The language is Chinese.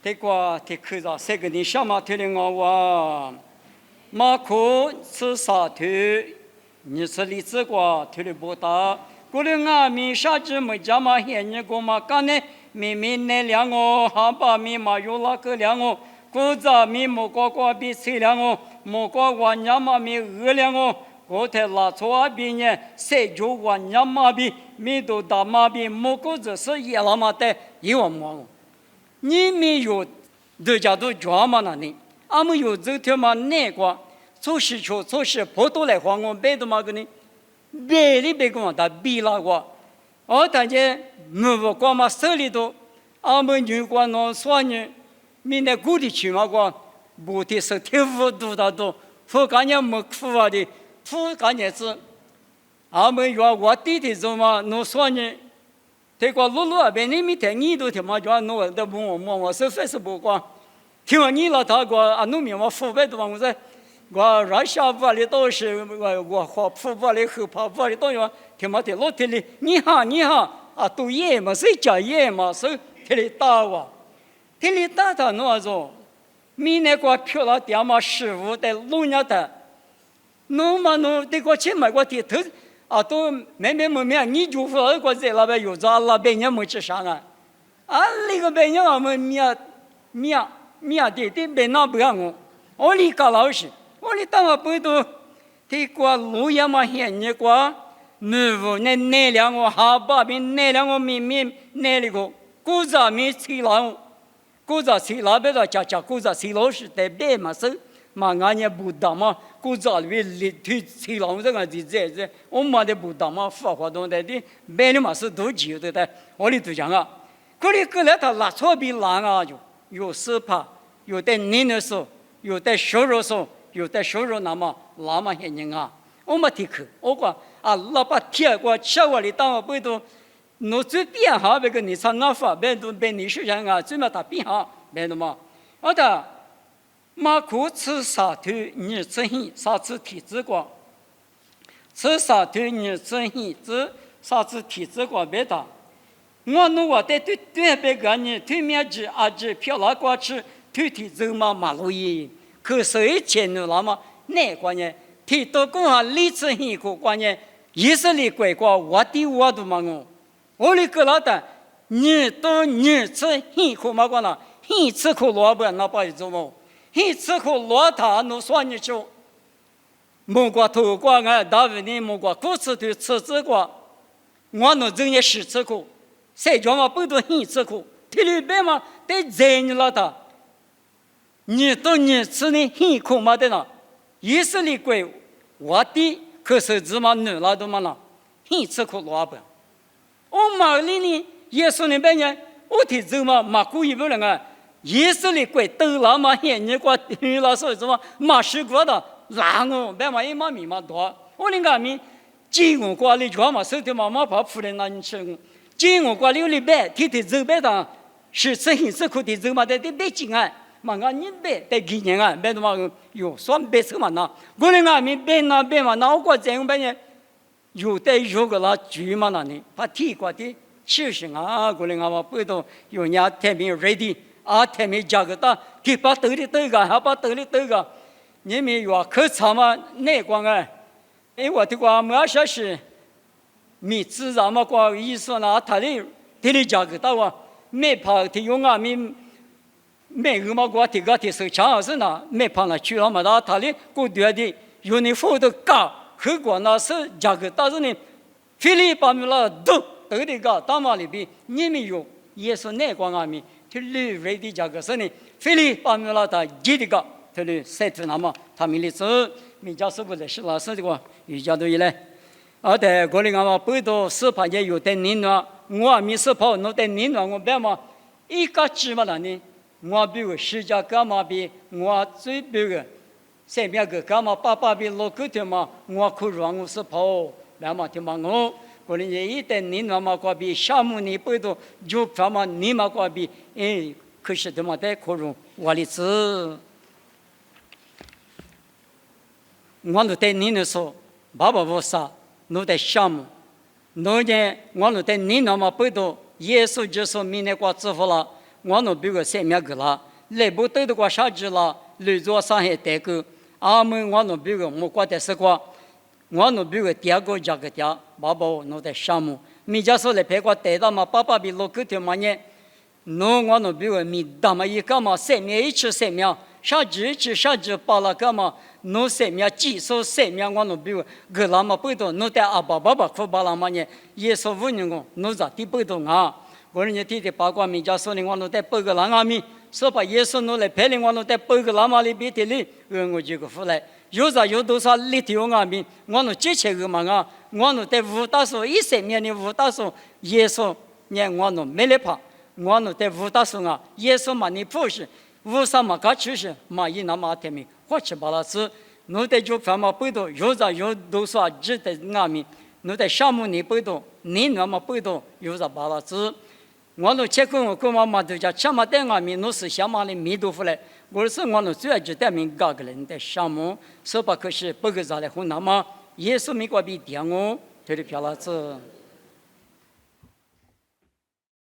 这个这口罩三个人小马腿的我哇，马可吃沙头，你吃荔枝瓜腿的不大，过了俺们啥子没家嘛嫌你过嘛干呢？明明那两个哈巴米嘛有那个两个，古早米木瓜瓜比吃两个，木瓜瓜娘嘛米饿两个。我在拉错边呢，谁就玩娘妈逼，米都大妈逼，木果子是野了嘛的，一万毛。你没有，大家都抓嘛那呢？俺们有这条嘛那个，做事做做事，跑到来黄我白的嘛个呢？白里白个嘛，他比那个，大家木瓜嘛手里头，俺们女瓜弄酸呢，明天过得去嘛个，不的是天赋多大多，不干也没苦啊的。不干也是，俺们说我弟弟做嘛，弄酸呢。这个路路边你没听你都听嘛，就弄的我是非是不管。听完你了，他说弄明我腐败的嘛，我说我让下午里都是我和腐败里后怕腐败里都有，听嘛听老听哩，你好都野嘛，谁家野嘛，是听哩打我，听哩打他弄着，明年个漂亮点嘛食物的弄伢的。弄嘛弄，这个钱买个地头都没你就说那个在那边有着那边人没吃啥啊？那个边人我们面的边那不让我里搞老实，我里当我不都，这个路也嘛嫌你个，没有那两个哈巴边那两个面那里个，古早没吃了，古早吃那边的家古早吃老实在边嘛是。嘛，俺也不当嘛，古早里里推吹浪这个这，我们的不当嘛，活动的别的嘛是都记得的，我里都讲啊，过来他拉错比拉啊，就有丝帕，有的泥的手，有的瘦肉手，有的瘦肉那么些人啊，我们听课，我讲老把铁过吃我里当我不都，侬最变哈别个你唱那法，别你是人啊，最嘛他变哈，别的嘛，的。马可吃沙头，你吃黑，啥吃体质瓜？吃沙头，你吃黑，吃啥吃体质瓜？别打。我弄我在对别个呢，对面子漂亮瓜吃，对体质嘛马路伊，可是钱呢那么那个呢？提到讲哈，你吃黑个瓜呢？以色列国瓜我都嘛我哩个老的，你吃黑个嘛瓜啦？黑吃个萝卜那不一种么？黑吃苦落塔弄算你就，木瓜头瓜俺大卫的木瓜苦吃的吃这个，我弄人也是吃苦，谁叫我不都黑吃苦？这里边嘛得人你了的，你吃的黑苦嘛的呢？以色列国我的可是芝麻嫩了的嘛呢？黑吃苦萝卜，我马里呢耶稣那边呢，我听走嘛马古一不人啊。以色列国都那么嫌你个那说什么马士国的哪个别嘛一马米嘛多，我那个米金我国里专嘛手头嘛怕富人那你吃，金我国里里白天天走白的，是吃黑吃苦的走嘛的白金啊，嘛俺你白得几年啊，白的嘛有算白吃嘛那，我那个米白嘛那我国这样白呢，有个那猪嘛那呢，怕提过的吃生啊，我那个嘛不都有人家天平 ready。天没加个大，给把兜里兜个，还把兜里兜个，你们有可长嘛？那光啊，我的话没啥事，没自然嘛光意思呢，他里加个大哇，没怕他用啊没个嘛光提个提手枪是呢，没怕那去了嘛，他里过多的有你foto的高，后果那是加个大是呢，菲律宾米了都里个大马里边，你们有也是那光啊米。他里瑞的价格是呢，菲律宾了他几的个，他里塞图那么他们的走，民家是不是是老师的个，有家都一来，在国里俺们不多是盘也有的人呢，我没是跑，弄的人呢，我别嘛，一个芝麻呢，我比如十家干嘛比我最比个，三边个干嘛爸比老个的嘛，我可让我是跑，别嘛听嘛我。过来一代人那么过比项目你不都就他妈你嘛过比可是他妈在可容我的子，我都在你那说爸爸不杀，我在项目，我呢我都在你那么不都耶稣就说明年过支付了，我那别个生命个啦，来不得的个啥子啦，来做上海代个，阿们我那别个没过的是个，我那别个第二个家个家，爸爸我在项目，米家说来陪我带到嘛，爸爸比老狗条嘛呢，侬我那别个米大嘛一个嘛，生命一起生命。啥子巴拉个嘛，侬生命技术生命我侬比如个那么不懂，侬在阿爸哭巴拉嘛呢，耶稣问你我，侬咋地不懂啊？我人家弟弟八卦名家说的我侬在不个啷个咪，说把耶稣侬来陪领我侬在不个啷么里边的里，我就个回来，有啥有多少里头阿咪，我侬接切个嘛啊，我侬在武大所一生命的武大所耶稣呢我侬没来怕，我侬在武大所啊，耶稣嘛你不是。为啥嘛？搞就是嘛，一那么天明，或者巴拉斯，侬在就反嘛不多，有啥有多少值得阿米，侬在项目你不多，你那么不多，有啥巴拉斯，我侬结婚我跟妈妈都讲，起码在阿米，侬是想嘛的米多出来，我是我侬最爱就带名搞个人在项目，说把可是不个啥来混那么，耶稣没关闭点我，这里漂拉子。